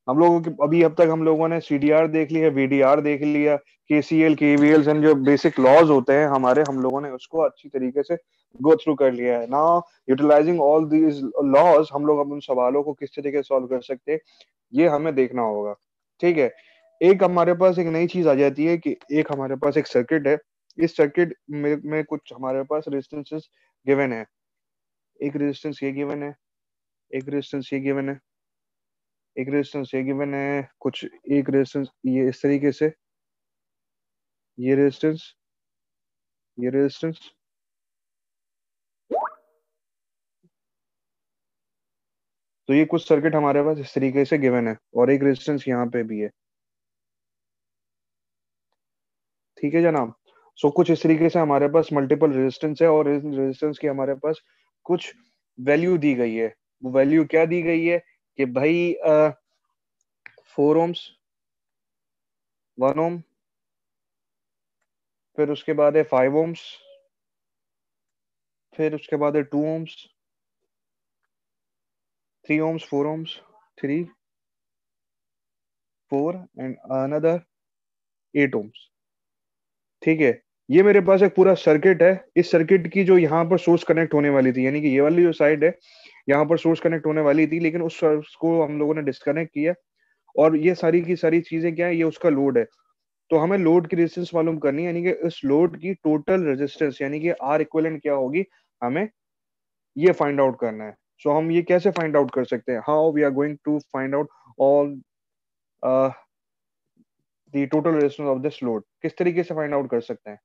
हम लोगों के अभी अब तक हम लोगों ने सीडीआर देख लिया, वीडीआर देख लिया, केसीएल केवीएल एंड जो बेसिक लॉज होते हैं हमारे, हम लोगों ने उसको अच्छी तरीके से गो थ्रू कर लिया है। Now utilising all these laws, हम लोग अब उन सवालों को किस तरीके से सॉल्व कर सकते हैं, ये हमें देखना होगा। ठीक है। एक हमारे पास एक नई चीज आ जाती है कि एक हमारे पास एक सर्किट है। इस सर्किट में कुछ हमारे पास रेजिस्टेंसेस गिवन है। एक रेजिस्टेंस ये गिवन है, एक रेजिस्टेंस ये गिवन है, एक रेजिस्टेंस ये गिवन है, कुछ एक रेजिस्टेंस ये इस तरीके से, ये रेजिस्टेंस, ये रेजिस्टेंस। तो ये कुछ सर्किट हमारे पास इस तरीके से गिवन है, और एक रेजिस्टेंस यहाँ पे भी है। ठीक है जनाब। सो कुछ इस तरीके से हमारे पास मल्टीपल रेजिस्टेंस है, और इन रेजिस्टेंस की हमारे पास कुछ वैल्यू दी गई है। वो वैल्यू क्या दी गई है कि भाई 4 ओम्स, 1 ओम, फिर उसके बाद है 5 ओम्स, फिर उसके बाद है 2 ohms, 3 ohms, 4 ohms, 3, 4 and another 8 ohms. ठीक है। ये मेरे पास एक पूरा सर्किट है। इस सर्किट की जो यहाँ पर सोर्स कनेक्ट होने वाली थी, यानी कि ये वाली जो साइड है, यहाँ पर सोर्स कनेक्ट होने वाली थी, लेकिन उस सोर्स को हम लोगों ने डिस्कनेक्ट किया। और ये सारी की सारी चीजें क्या है, ये उसका लोड है। तो हमें लोड की रेजिस्टेंस मालूम करनी है, यानी कि इस लोड की टोटल रेजिस्टेंस, यानी कि आर इक्विवेलेंट क्या होगी, हमें ये फाइंड आउट करना है। सो हम ये कैसे फाइंड आउट कर सकते हैं, how we are going to find out all the total resistance of this load, किस तरीके से फाइंड आउट कर सकते हैं।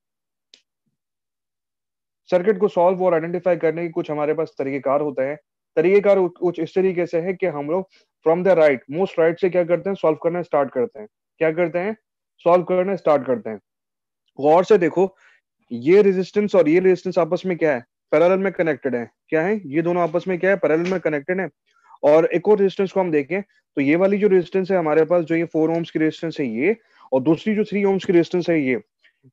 सर्किट को सॉल्व और आइडेंटिफाई करने के कुछ हमारे पास तरीकेकार होते हैं। तरीकेकार कुछ इस तरीके से है कि हम लोग from the right, most right से क्या करते हैं, सॉल्व करना स्टार्ट करते हैं। क्या करते हैं, सॉल्व करना स्टार्ट करते हैं। गौर से देखो, ये रेजिस्टेंस और ये रेजिस्टेंस आपस में क्या है, पैरेलल में कनेक्टेड है। क्या है, ये दोनों आपस में क्या है, पैरेलल में कनेक्टेड है। और एक और रेजिस्टेंस को हम देखें तो ये वाली जो रेजिस्टेंस है हमारे पास, जो ये 4 ओम्स की रेजिस्टेंस है ये, और दूसरी जो 3 ओम्स की रेजिस्टेंस है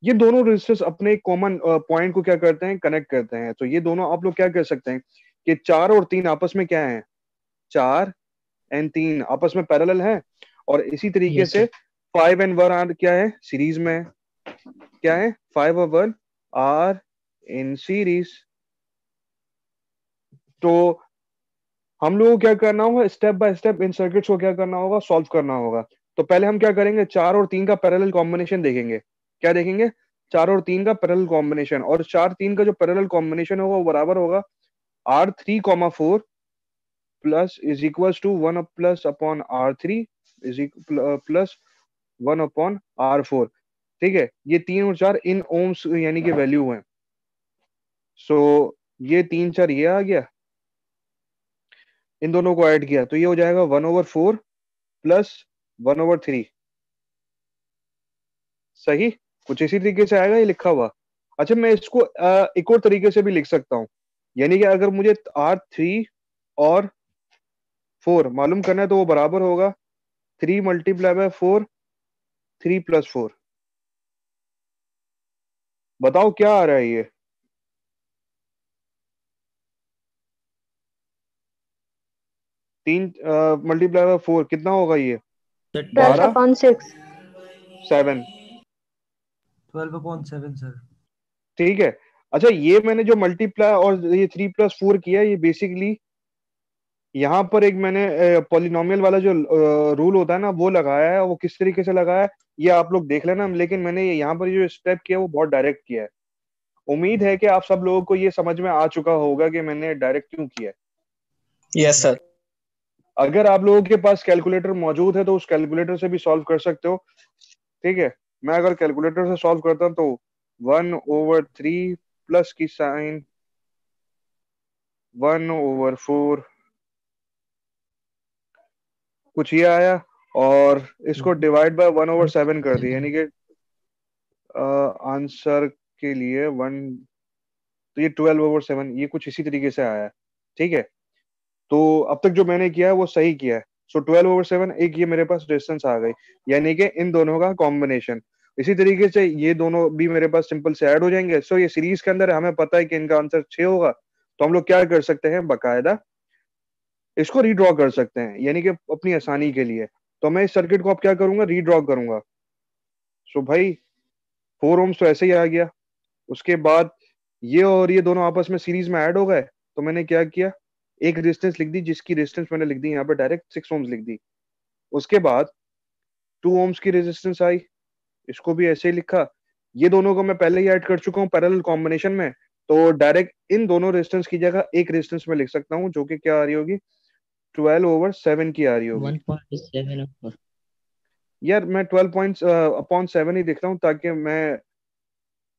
ये दोनों रेजिस्टेंस अपने कॉमन पॉइंट को क्या करते हैं, कनेक्ट करते हैं। तो ये दोनों आप लोग क्या कर सकते हैं कि 4 और 3 आपस में क्या है, 4 एंड 3 आपस में पैरेलल है। और इसी तरीके यस से सर। 5 एंड 1 आर क्या है, सीरीज में है। क्या है, 5 और 1 आर इन सीरीज। तो हम लोगों को क्या करना होगा, step by step in circuits को क्या करना होगा, सॉल्व करना होगा। तो पहले हम क्या करेंगे, 4 और 3 का पैरेलल कॉम्बिनेशन देखेंगे। क्या देखेंगे, 4 और 3 का पैरेलल कॉम्बिनेशन। और 4 3 का जो पैरेलल कॉम्बिनेशन होगा वो बराबर होगा R3, 4 plus is equal to 1 plus upon R3 is plus 1 upon R4। ठीक है। ये 3 और 4 इन ओम्स यानी कि वैल्यू है। सो ये 3 4 ये आ गया, इन दोनों को ऐड किया तो ये हो जाएगा 1/4 प्लस 1/3। सही। कुछ इसी तरीके से आएगा ये लिखा हुआ। अच्छा, मैं इसको एक और तरीके से भी लिख सकता हूँ, यानी कि अगर मुझे R3 और 4 मालूम करना है तो वो बराबर होगा 3 × 4, 3 + 4। बताओ क्या आ रहा है ये, 3 × 4 कितना होगा ये, सर 12 12, upon 6। 7। 12/7 सर। ठीक है। अच्छा, ये मैंने जो मल्टीप्लाई और ये 3 + 4 किया, ये बेसिकली यहाँ पर एक मैंने पॉलिनोमियल वाला जो रूल होता है ना वो लगाया है। वो किस तरीके से लगाया है ये आप लोग देख लेना, लेकिन मैंने यहाँ पर जो स्टेप किया वो बहुत डायरेक्ट किया है। उम्मीद है कि आप सब लोगों को ये समझ में आ चुका होगा कि मैंने डायरेक्ट क्यों किया है। Yes sir. अगर आप लोगों के पास कैलकुलेटर मौजूद है तो उस कैलकुलेटर से भी सॉल्व कर सकते हो। ठीक है। मैं अगर कैलकुलेटर से सॉल्व करता हूँ तो 1/3 प्लस की साइन 1/4 कुछ ये आया, और इसको डिवाइड बाय 1/7 कर दिया, यानी कि आंसर के लिए 1, तो ये 12/7, ये कुछ इसी तरीके से आया है। ठीक है। तो अब तक जो मैंने किया है वो सही किया है। सो 12/7 एक ये मेरे पास डिस्टेंस आ गई, यानी कि इन दोनों का कॉम्बिनेशन। इसी तरीके से ये दोनों भी मेरे पास सिंपल से ऐड हो जाएंगे। सो ये सीरीज के अंदर हमें पता है कि इनका आंसर 6 होगा। तो हम लोग क्या कर सकते हैं, बकायदा इसको रीड्रॉ कर सकते हैं, यानी कि अपनी आसानी के लिए। तो मैं इस सर्किट को अब क्या करूंगा, रीड्रॉ करूंगा। सो भाई 4 ohms तो ऐसे ही आ गया। उसके बाद ये और ये दोनों आपस में सीरीज में ऐड हो गए, तो मैंने क्या किया, एक रेजिस्टेंस लिख दी, जिसकी रेजिस्टेंस मैंने लिख दी यहाँ पे डायरेक्ट 6 ohms लिख दी। उसके बाद 2 ohms की रेजिस्टेंस आई, इसको भी ऐसे ही लिखा। ये दोनों को मैं पहले ही ऐड कर चुका हूँ पैरेलल कॉम्बिनेशन में, तो डायरेक्ट इन दोनों रेजिस्टेंस की जगह एक रेजिस्टेंस में लिख सकता हूँ, जो कि क्या आ रही होगी, 12/7 की आ रही होगी। 1.7 ऊपर। यार मैं 12 अपॉन 7 ही दिख रहा हूँ, ताकि मैं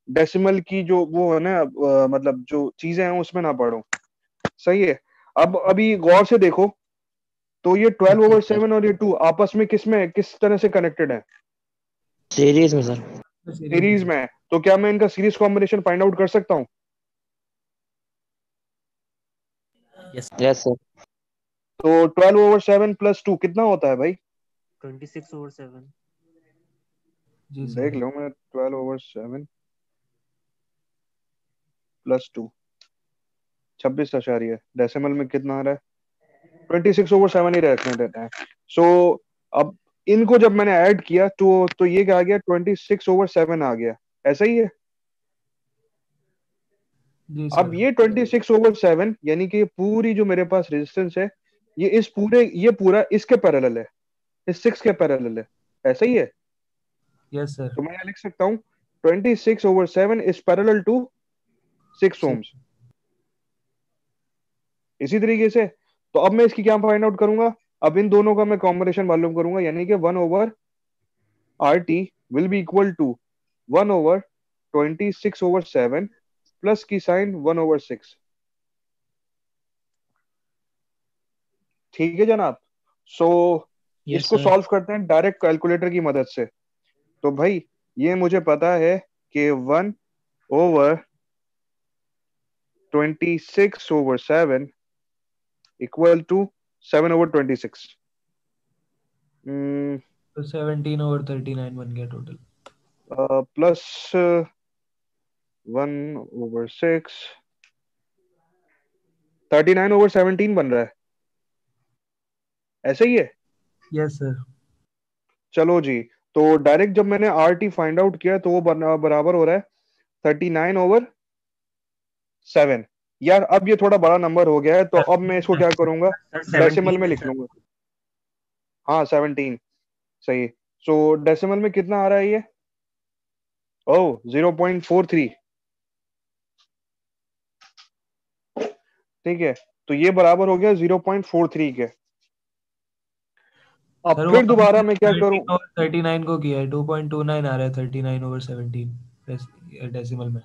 डेसिमल की जो वो है ना, मतलब जो चीजें हैं उसमें ना पढूं। सही है। अब अभी गौर से देखो, तो ये twelve okay over sir. Seven और ये 2 आपस में किस तरह से कनेक्टेड है, सीरीज में सर। सीरीज सीरीज में। में है। तो क्या मैं इनका सीरीज कॉम्बिनेशन फाइंड आउट कर सकता हूँ? यस। Yes sir. तो 12/7 + 2 कितना होता है भाई? 26/7। जी देख सर। लो, मैं 12/7 + 2 26 डेसिमल में कितना आ रहा है, 26/7 ही रखने देते हैं। सो अब इनको जब मैंने ऐड किया तो ये क्या आ गया, 26/7 आ गया। ऐसा ही है। जी अब सर। ये 26/7 यानी कि ये पूरी जो मेरे पास रेजिस्टेंस है, ये पूरा इसके पैरेलल है, इस 6 के पैरेलल है। ऐसा ही है। Yes sir. तो मैं यहाँ लिख सकता हूँ 26/7 इज पैरेलल टू 6 ohms। इसी तरीके से, तो अब मैं इसकी क्या फाइंड आउट करूंगा, अब इन दोनों का मैं कॉम्बिनेशन मालूम करूंगा, यानी कि 1/RT will be equal to 1/26/7 plus की साइन 1/6। ठीक है जनाब। सो यस इसको सर। सॉल्व करते हैं डायरेक्ट कैलकुलेटर की मदद से। तो भाई ये मुझे पता है कि 1/26/7 इक्वल टू 7/26 तो 17/39 बन गया टोटल। प्लस 1/6, 39/17 बन रहा है। ऐसे ही है। Yes sir. चलो जी। तो डायरेक्ट जब मैंने आर टी फाइंड आउट किया, तो वो बराबर हो रहा है 39/7। यार अब ये थोड़ा बड़ा नंबर हो गया है, तो अब मैं इसको क्या करूंगा, सर डेसिमल 17 में है लिख सर। लूंगा। हाँ 17। सही। सो डेसिमल में कितना आ रहा है ये, ओह 0.43। ठीक है। तो ये बराबर हो गया 0.43 के। अब सर वो फिर दोबारा हमने मैं क्या करूं, 13/39 को किया है, 2.29 आ रहा है 39/17 डेसिमल में।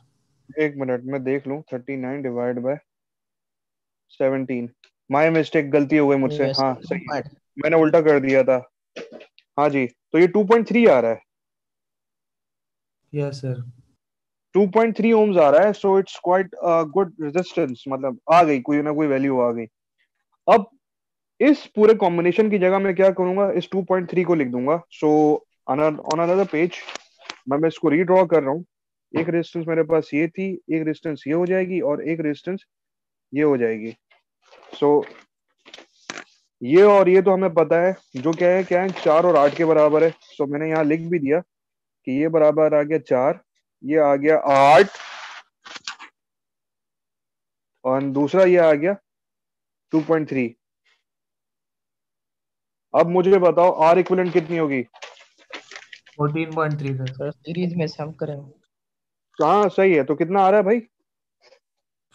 एक मिनट में देख लूं, 39/17। माय मिस्टेक, गलती हो गई मुझसे। यस हाँ सर। सही है, मैंने उल्टा कर दिया था। हाँ जी, तो ये 2.3 आ रहा है, यस सर। 2.3 ohms आ रहा है। So it's quite good resistance, मतलब आ गई, कोई ना कोई वैल्यू आ गई। अब इस पूरे कॉम्बिनेशन की जगह मैं क्या करूंगा, इस 2.3 को लिख दूंगा। सो ऑन अनदर पेज मैं इसको रीड्रॉ कर रहा हूँ। एक रेजिस्टेंस मेरे पास ये थी, एक रेजिस्टेंस ये हो जाएगी, और एक रेजिस्टेंस ये हो जाएगी। सो ये और ये तो हमें पता है, जो क्या है 4 और 8 के बराबर है। सो मैंने यहाँ लिख भी दिया कि ये बराबर आ गया 4, ये आ गया 8, और दूसरा ये आ गया 2.3। अब मुझे बताओ आर इक्विवेलेंट कितनी होगी। 14.3 सर। सर सीरीज में सम करें। हाँ सही है, तो कितना आ रहा है भाई?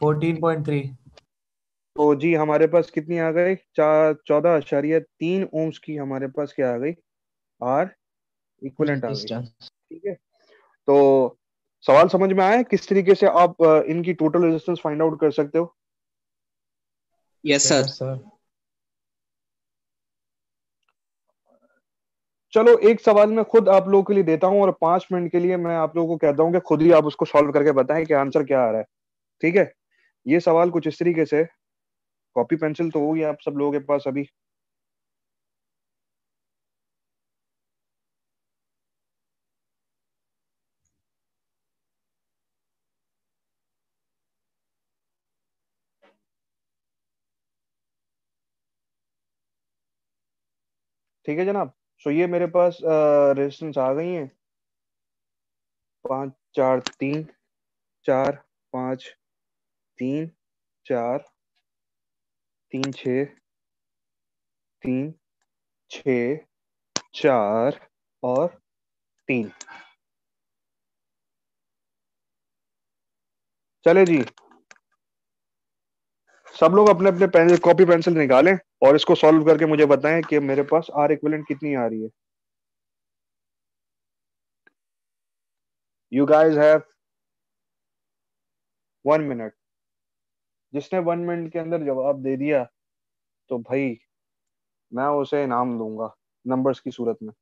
14.3। तो जी हमारे पास कितनी आ गई, 14.3 ohms की हमारे पास क्या आ गई, आर इक्विवेलेंट आ गई। रेजिस्टेंस। ठीक है। तो सवाल समझ में आया किस तरीके से आप इनकी टोटल रेजिस्टेंस फाइंड आउट कर सकते हो? Yes sir. Yes sir. चलो एक सवाल मैं खुद आप लोगों के लिए देता हूं, और 5 मिनट के लिए मैं आप लोगों को कहता हूं कि खुद ही आप उसको सॉल्व करके बताएं कि आंसर क्या आ रहा है। ठीक है। ये सवाल कुछ इस तरीके से, कॉपी पेंसिल तो होगी आप सब लोगों के पास अभी। ठीक है जनाब। सो ये मेरे पास रेजिस्टेंस आ गई है 5 4 3 4 5 3 4 3 6 3 6 4 और 3। चले जी, सब लोग अपने अपने पेन कॉपी पेंसिल निकालें और इसको सॉल्व करके मुझे बताएं कि मेरे पास आर इक्विवेलेंट कितनी आ रही है। You guys have 1 minute. जिसने 1 मिनट के अंदर जवाब दे दिया तो भाई मैं उसे इनाम दूंगा नंबर्स की सूरत में।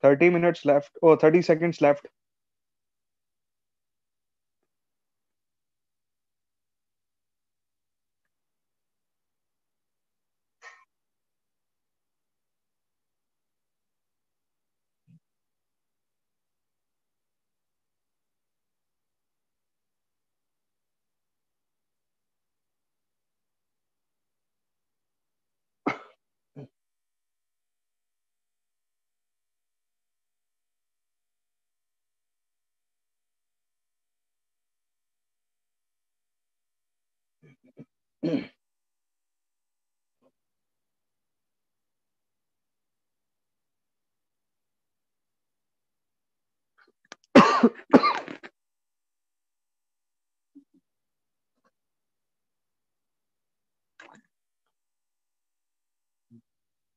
थर्टी मिनट्स लेफ्ट, ओ 30 सेकेंड्स लेफ्ट।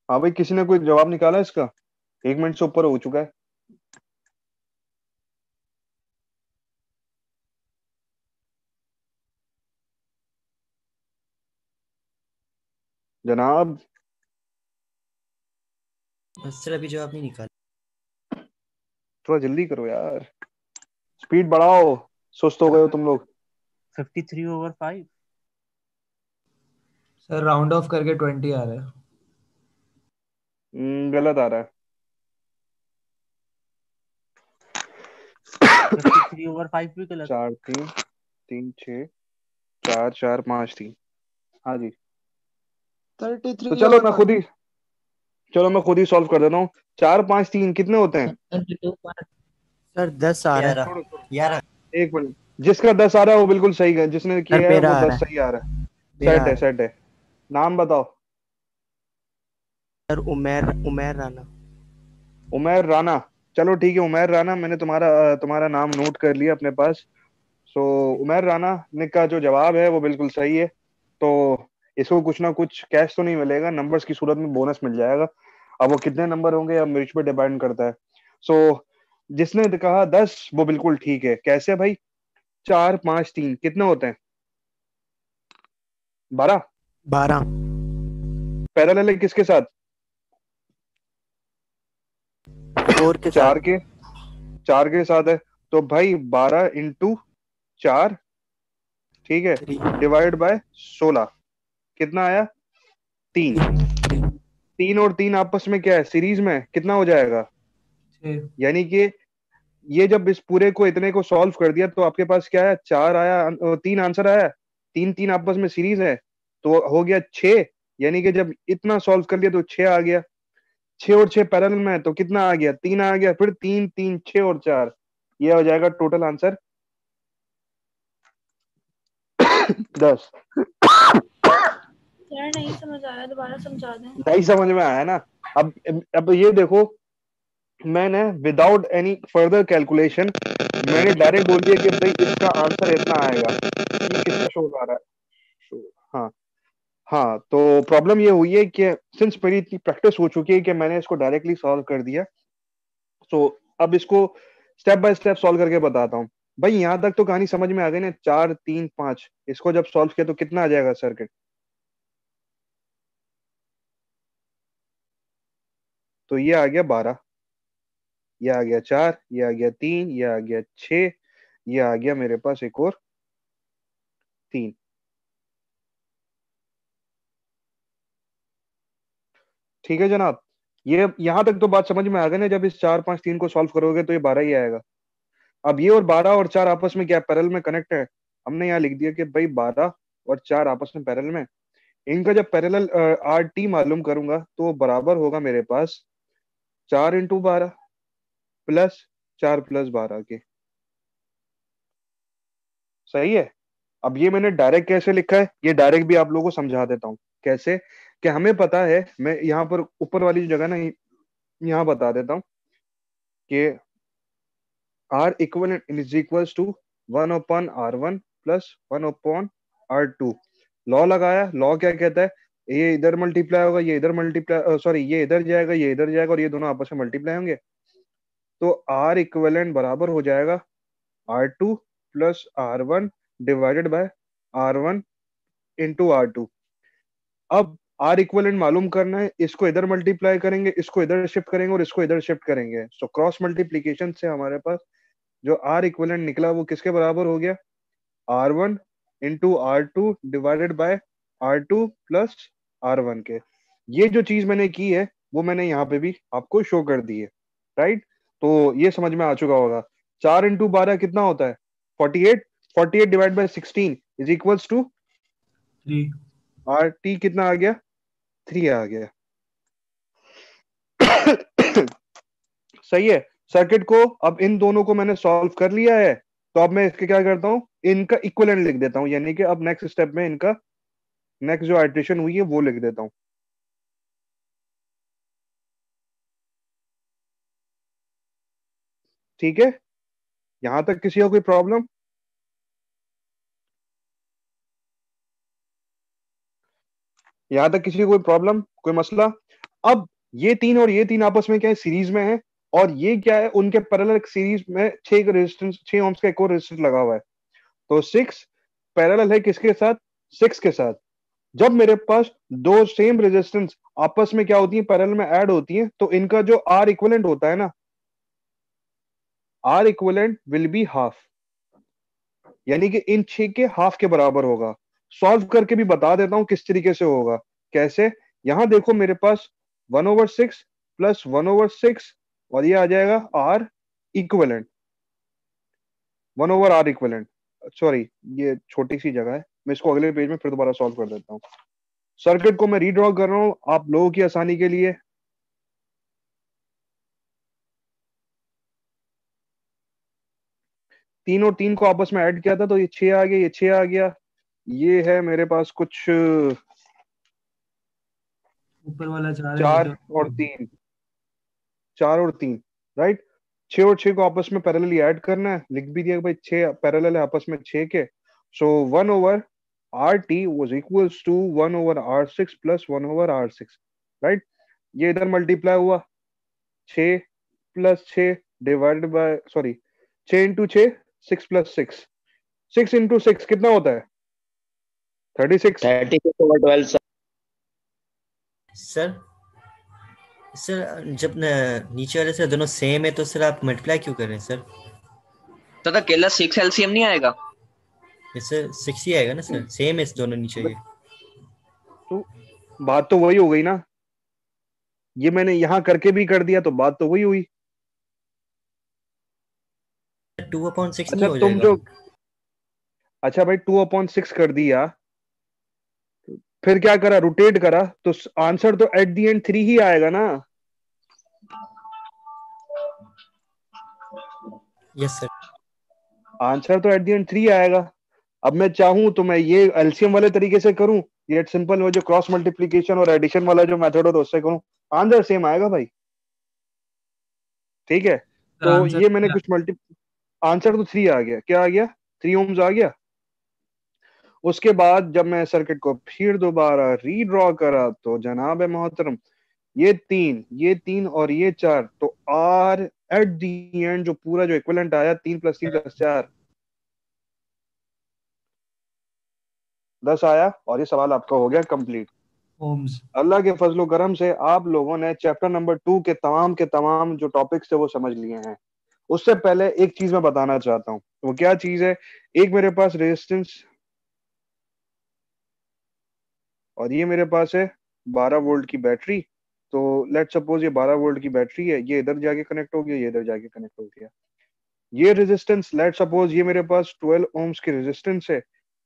हाँ भाई, किसी ने कोई जवाब निकाला इसका? 1 मिनट से ऊपर हो चुका है जनाब। सर अभी जवाब नहीं निकाला। थोड़ा जल्दी करो यार, स्पीड बढ़ाओ, सुस्त हो गए हो तुम लोग। 53/5। सर राउंड ऑफ करके 20 आ रहा है। गलत आ रहा है। 53/5 भी गलत। 4 3 3 6 4 4 5 3। हाँ जी, तो 33 चलो और मैं खुद ही चलो मैं खुद ही सॉल्व कर देता हूँ। 4 5 3 कितने होते हैं? 22 सर 10 आ रहा है। छोड़ो छोड़ो, 11 एक मिनट। जिसका 10 आ रहा है वो बिल्कुल सही है, जिसने सर किया है मेरा वो आ 10 रहा है। सही आ रहा है। मेरा सेट आ है, रहा है सेट है। नाम बताओ। सर उमेर उमेर राणा। उमेर राणा। चलो ठीक है उमेर राणा, मैंने तुम्हारा नाम नोट कर लिया अपने पास। सो उमेर राणा ने का जो जवाब है वो बिल्कुल सही है। तो इसको कुछ ना कुछ कैश तो नहीं मिलेगा, नंबर्स की सूरत में बोनस मिल जाएगा। अब वो कितने नंबर होंगे अब मेरिट पे डिपेंड करता है। सो जिसने कहा 10 वो बिल्कुल ठीक है। कैसे भाई? 4 5 3 कितने होते हैं? 12। 12 पैरेलल है किसके साथ? 4 के चार साथ। के 4 के साथ है। तो भाई 12 × 4, ठीक है, 3 डिवाइड बाय 16 कितना आया? 3। 3 और 3 आपस में क्या है, सीरीज में कितना हो जाएगा? 6। यानी कि ये जब इस पूरे को इतने को सॉल्व कर दिया तो आपके पास क्या है, 4 आया, 3 आंसर आया। 3 3 आपस में सीरीज है तो हो गया 6। यानी कि जब इतना सॉल्व कर लिया तो 6 आ गया। 6 और 6 पैरेलल में है तो कितना आ गया? 3 आ गया। फिर 3 3 6 और 4, ये हो जाएगा टोटल आंसर 10। यार नहीं समझ आया, दोबारा समझा दें। नहीं समझ में आया ना? अब ये देखो, मैंने विदाउट एनी फर्दर कैलकुलेशन मैंने डायरेक्ट बोल दिया कि भाई इसका आंसर इतना आएगा। ये कितना शो आ रहा है? हाँ हाँ, तो प्रॉब्लम ये हुई है कि सिंस मेरी इतनी प्रैक्टिस हो चुकी है कि मैंने इसको डायरेक्टली सॉल्व कर दिया। सो अब इसको स्टेप बाय स्टेप सॉल्व करके बताता हूँ भाई। यहां तक तो कहानी समझ में आ गई ना, 4 3 5, इसको जब सॉल्व किया तो कितना आ जाएगा सर्किट? तो ये आ गया 12, ये आ गया 4, ये आ गया 3, ये आ गया 6, ये आ गया मेरे पास एक और 3। ठीक है जनाब, ये यहां तक तो बात समझ में आ गई ना। जब इस 4 5 3 को सॉल्व करोगे तो ये 12 ही आएगा। अब ये और 12 और 4 आपस में क्या पैरेलल में कनेक्ट है? हमने यहाँ लिख दिया कि भाई 12 और 4 आपस में पैरेलल में, इनका जब पैरेलल आर टी मालूम करूंगा तो बराबर होगा मेरे पास 4 इंटू 12 प्लस 4 प्लस 12 के। सही है। अब ये मैंने डायरेक्ट कैसे लिखा है, ये डायरेक्ट भी आप लोगों को समझा देता हूँ कैसे। कि हमें पता है, मैं यहाँ पर ऊपर वाली जगह ना यहाँ बता देता हूँ कि R equal is equals to 1/r1 plus 1/r2। Law लगाया, लॉ क्या कहता है, ये इधर मल्टीप्लाई होगा, ये इधर मल्टीप्लाई, सॉरी ये इधर जाएगा, ये इधर जाएगा, और ये दोनों आपस में मल्टीप्लाई होंगे। तो आर इक्वलेंट बराबर हो जाएगा R2 plus R1 divided by R1 into R2। अब आर इक्वलेंट मालूम करना है, इसको इधर मल्टीप्लाई करेंगे, इसको इधर शिफ्ट करेंगे और इसको इधर शिफ्ट करेंगे। सो क्रॉस मल्टीप्लीकेशन से हमारे पास जो आर इक्वलेंट निकला वो किसके बराबर हो गया? R1 into R2 divided by R2 plus R1 के। ये जो चीज मैंने की है वो मैंने यहाँ पे भी आपको शो कर दी है, राइट? तो ये समझ में आ चुका होगा। 4 इंटू 12 कितना होता है? 48। 48 divide by 16 is equals to 3। R T कितना आ गया? 3 आ गया। सही है। सर्किट को अब इन दोनों को मैंने सॉल्व कर लिया है, तो अब मैं इसके क्या करता हूँ, इनका इक्विवेलेंट लिख देता हूँ। यानी कि अब नेक्स्ट स्टेप में इनका नेक्स्ट जो आइट्रेशन हुई है वो लिख देता हूँ। ठीक है, यहां तक किसी को कोई प्रॉब्लम? यहां तक किसी को कोई प्रॉब्लम, कोई मसला? अब ये तीन और ये तीन आपस में क्या है, सीरीज में है, और ये क्या है, उनके पैरेलल सीरीज में 6 रेजिस्टेंस, 6 ओम्स का एक और रेजिस्टेंस लगा हुआ है। तो 6 पैरेलल है किसके साथ? 6 के साथ। जब मेरे पास दो सेम रेजिस्टेंस आपस में क्या होती है, पैरेलल में ऐड होती है, तो इनका जो आर इक्विवेलेंट होता है ना, R equivalent will be half, यानी कि इन 6 के हाफ के बराबर होगा। सॉल्व करके भी बता देता हूं किस तरीके से होगा। कैसे? यहां देखो मेरे पास 1/6 प्लस 1/6 और ये आ जाएगा are equivalent, 1/r equivalent. Sorry, ये छोटी सी जगह है, मैं इसको अगले पेज में फिर दोबारा सॉल्व कर देता हूँ। सर्किट को मैं रीड्रॉ कर रहा हूं आप लोगों की आसानी के लिए। तीन और तीन को आपस में ऐड किया था तो ये 6 आ गया, ये 6 आ गया। ये है मेरे पास कुछ ऊपर वाला 4 है, 4 नीचे और 3, 4 और 3, राइट? 6 और 6 को आपस में पैरेलली ऐड करना है। लिख भी दिया कि भाई 6 पैरेलल है आपस में 6 के। So 1/RT was equals to 1/R6 plus 1/R6, right? ये इधर मल्टीप्लाई हुआ, 6 plus 6 divided by, sorry 6 into 6, 6 plus 6, 6 into 6 कितना होता है? 36। 36/12 सर। सर सर जब नीचे वाले से दोनों सेम है तो सर आप मल्टीप्लाई क्यों कर रहे हैं सर? तो अकेला 6 एलसीएम नहीं आएगा? सर 6 ही आएगा ना सर, सेम है दोनों नीचे के। तो बात तो वही हो गई ना, ये मैंने यहां करके भी कर दिया तो बात तो वही हुई। 2/6 नहीं अच्छा हो तुम जाएगा? जो, अच्छा भाई 2/6 कर दिया, फिर क्या करा, रोटेट करा, तो आंसर तो एट दी एंड 3 ही आएगा ना। Yes sir. आंसर तो एट दी एंड 3 आएगा। अब मैं चाहूं तो मैं ये एलसीएम वाले तरीके से करूं, ये सिंपल वो जो क्रॉस मल्टीप्लीकेशन और एडिशन वाला जो मेथड होता है उससे करूं, आंसर सेम आएगा भाई। ठीक है, तो आंसर ये मैंने कुछ आंसर तो 3 आ गया। क्या आ गया? 3 ओम्स आ गया। उसके बाद जब मैं सर्किट को फिर दोबारा रीड्रॉ करा तो जनाब मोहतरम, ये 3 और ये 4, तो आर एट द एंड जो पूरा जो इक्विवेलेंट आया 3 + 3 + 4 10 आया, और ये सवाल आपका हो गया कंप्लीट। ओम्स। अल्लाह के फजलो करम से आप लोगों ने चैप्टर नंबर 2 के तमाम जो टॉपिक्स थे वो समझ लिए हैं। उससे पहले एक चीज मैं बताना चाहता हूँ, वो क्या चीज है? एक मेरे पास रेजिस्टेंस और ये मेरे पास है 12 वोल्ट की बैटरी। तो लेट सपोज ये 12 वोल्ट की बैटरी है, ये इधर जाके कनेक्ट हो गया, ये इधर जाके कनेक्ट हो गया। ये रेजिस्टेंस, लेट सपोज ये मेरे पास 12 ओम्स की रेजिस्टेंस है,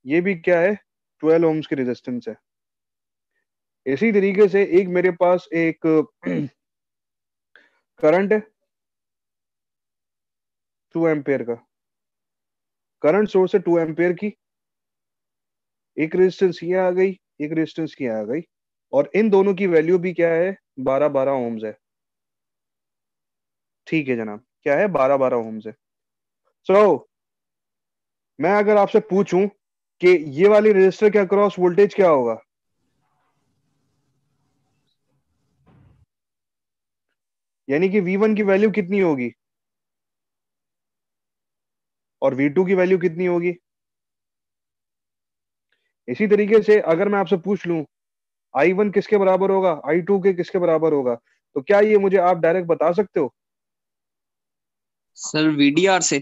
ये भी क्या है? 12 ओम्स की रेजिस्टेंस है। इसी तरीके से एक मेरे पास एक करंट है 2 एम्पेयर का, करंट सोर्स है 2 एम्पेयर की, एक रेजिस्टेंस ये आ गई, एक रेजिस्टेंस ये आ गई, और इन दोनों की वैल्यू भी क्या है? 12 ओम्स है। ठीक है जनाब, क्या है? 12 ओम्स है। सो मैं अगर आपसे पूछूं कि ये वाली रेजिस्टर के अक्रॉस वोल्टेज क्या होगा, यानी कि V1 की वैल्यू कितनी होगी और V2 की वैल्यू कितनी होगी? इसी तरीके से अगर मैं आपसे पूछ लूं I1 किसके बराबर होगा, I2 के किसके बराबर होगा, तो क्या ये मुझे आप डायरेक्ट बता सकते हो? सर वीडीआर से।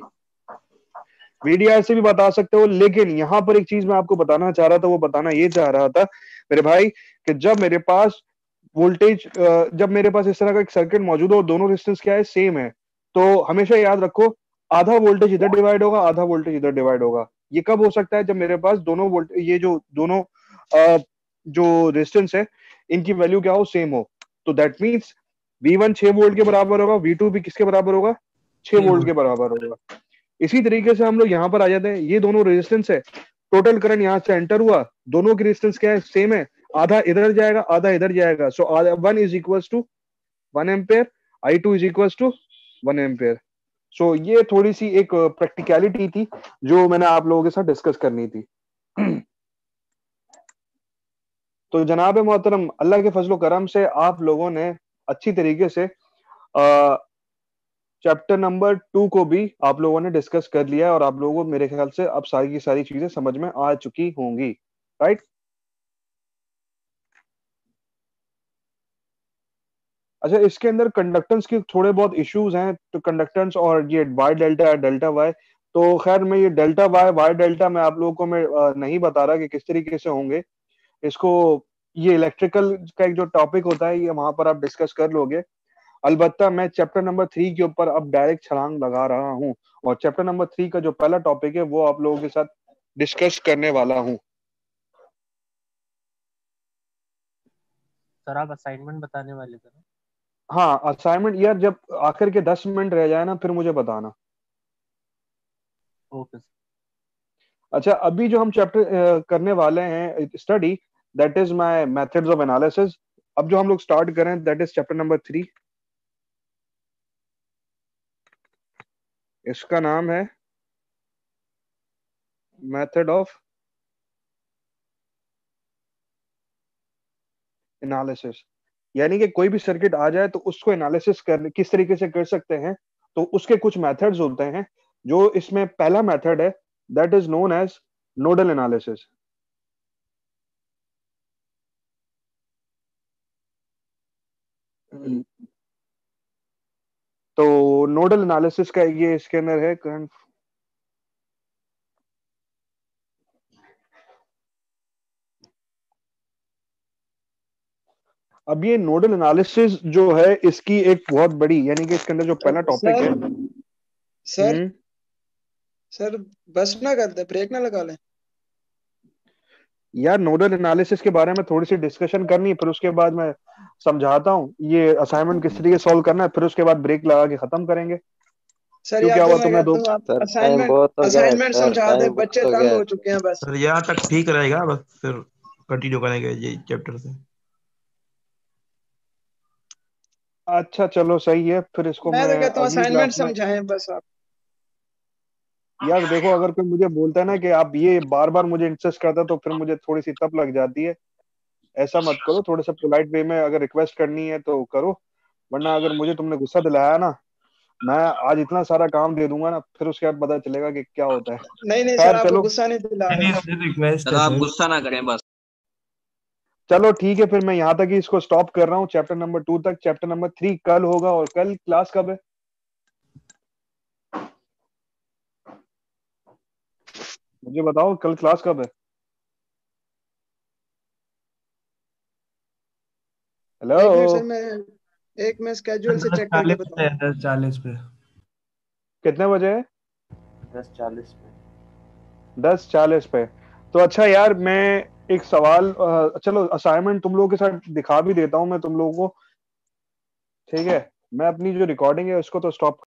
VDR से भी बता सकते हो, लेकिन यहां पर एक चीज मैं आपको बताना चाह रहा था, वो बताना ये चाह रहा था मेरे भाई, कि जब मेरे पास वोल्टेज, जब मेरे पास इस तरह का एक सर्किट मौजूद हो, दोनों रेजिस्टेंस क्या है? सेम है, तो हमेशा याद रखो आधा वोल्टेज इधर डिवाइड होगा, आधा वोल्टेज इधर डिवाइड होगा। ये कब हो सकता है? जब मेरे पास दोनों वोल्टेज, ये जो दोनों जो रेजिस्टेंस है, इनकी वैल्यू क्या हो? सेम हो। तो दैट मीन्स V1 6 वोल्ट के बराबर होगा, V2 भी किसके बराबर होगा? 6 वोल्ट के बराबर होगा। इसी तरीके से हम लोग यहाँ पर आ जाते हैं, ये दोनों रेजिस्टेंस है, टोटल करंट यहाँ से एंटर हुआ, दोनों की रेजिस्टेंस क्या है? सेम है, आधा इधर जाएगा, आधा इधर जाएगा। So 1 is equals to 1 ampere, I2 is equals to 1 ampere. So ये थोड़ी सी एक प्रैक्टिकलिटी थी जो मैंने आप लोगों के साथ डिस्कस करनी थी। तो जनाब मोहतरम, अल्लाह के फजलो करम से आप लोगों ने अच्छी तरीके से चैप्टर नंबर 2 को भी आप लोगों ने डिस्कस कर लिया है, और आप लोगों को मेरे ख्याल से अब सारी की सारी चीजें समझ में आ चुकी होंगी, राइट? अच्छा, इसके अंदर कंडक्टेंस के थोड़े बहुत इश्यूज हैं, तो कंडक्टेंस और ये वाई डेल्टा है, डेल्टा वाई, तो खैर मैं ये डेल्टा वाई, वाई डेल्टा मैं आप लोगों को मैं नहीं बता रहा कि किस तरीके से होंगे इसको। ये इलेक्ट्रिकल का एक जो टॉपिक होता है, ये वहां पर आप डिस्कस कर लोगे। अलबत्ता मैं चैप्टर नंबर 3 के ऊपर अब डायरेक्ट छलांग लगा रहा हूं, और चैप्टर नंबर 3 का जो पहला टॉपिक है वो आप लोगों के साथ डिस्कस करने वाला हूं। सर आप असाइनमेंट बताने वाले थे ना? हाँ, असाइनमेंट यार जब आखिर के 10 मिनट रह जाए ना, फिर मुझे बताना। Okay sir. अच्छा, अभी जो हम चैप्टर करने वाले हैं study, that is my methods of analysis. अब जो हम लोग स्टार्ट करें, दैट इज चैप्टर नंबर 3। इसका नाम है मेथड ऑफ एनालिसिस, यानी कि कोई भी सर्किट आ जाए तो उसको एनालिसिस कर किस तरीके से कर सकते हैं, तो उसके कुछ मेथड्स होते हैं। जो इसमें पहला मेथड है, that is known as nodal analysis. तो नोडल एनालिसिस का ये इसके अंदर है करंट। अब ये नोडल एनालिसिस जो है, इसकी एक बहुत बड़ी, यानी कि इसके अंदर जो पहला टॉपिक है। सर सर बस ना कर दे, ब्रेक ना लगा ले। यार नोडल एनालिसिस के बारे में थोड़ी सी डिस्कशन करनी है, फिर उसके बाद मैं समझाता हूँ ये असाइनमेंट किस तरीके सॉल्व करना है, फिर उसके बाद ब्रेक लगा के खत्म करेंगे। सर क्यों, या क्या तो हुआ मैं तुम्हें कर दो? दूं, आप सर टाइम असाइनमेंट बहुत हो गया है असाइनमेंट सर, समझा दे, टाइम बच्चे बहुत हो तंग गया हो है। चुके हैं बस। सर यहाँ तक ठीक रहेगा, बस फिर कंटिन्यू करेंगे ये चैप्टर से। अच्छा चलो सही है, फिर इसको मैं मैं तो कहता हूँ अगली असाइनमेंट क्लास में। समझाएं बस आप। यार देखो, अगर कोई मुझे बोलता है ना कि आप ये बार बार मुझे इंसिस्ट करता, तो फिर मुझे थोड़ी सी तप लग जाती है। ऐसा मत करो, थोड़ा सा पोलाइट वे में अगर रिक्वेस्ट करनी है तो करो, वरना अगर मुझे तुमने गुस्सा दिलाया ना, मैं आज इतना सारा काम दे दूंगा ना, फिर उसके बाद पता चलेगा कि क्या होता है। नहीं नहीं खैर सर, आपको चलो, गुस्सा नहीं दिला नहीं रहा। सर, रिक्वेस्ट सर है आप सर। गुस्सा ना करें बस। चलो ठीक है, फिर मैं यहाँ तक ही इसको स्टॉप कर रहा हूँ, चैप्टर नंबर 2 तक। चैप्टर नंबर 3 कल होगा। और कल क्लास कब है? मुझे बताओ, कल क्लास कब है? हेलो? एक मिनट सर, मैं स्केड्यूल से चेक करके 10:40 पे बताऊँ। है, 10:40 पे। कितने बजे है? 10:40 पे। 10:40 पे। तो अच्छा यार, मैं एक सवाल, चलो असाइनमेंट तुम लोगों के साथ दिखा भी देता हूँ मैं तुम लोगों को। ठीक है, मैं अपनी जो रिकॉर्डिंग है उसको तो स्टॉप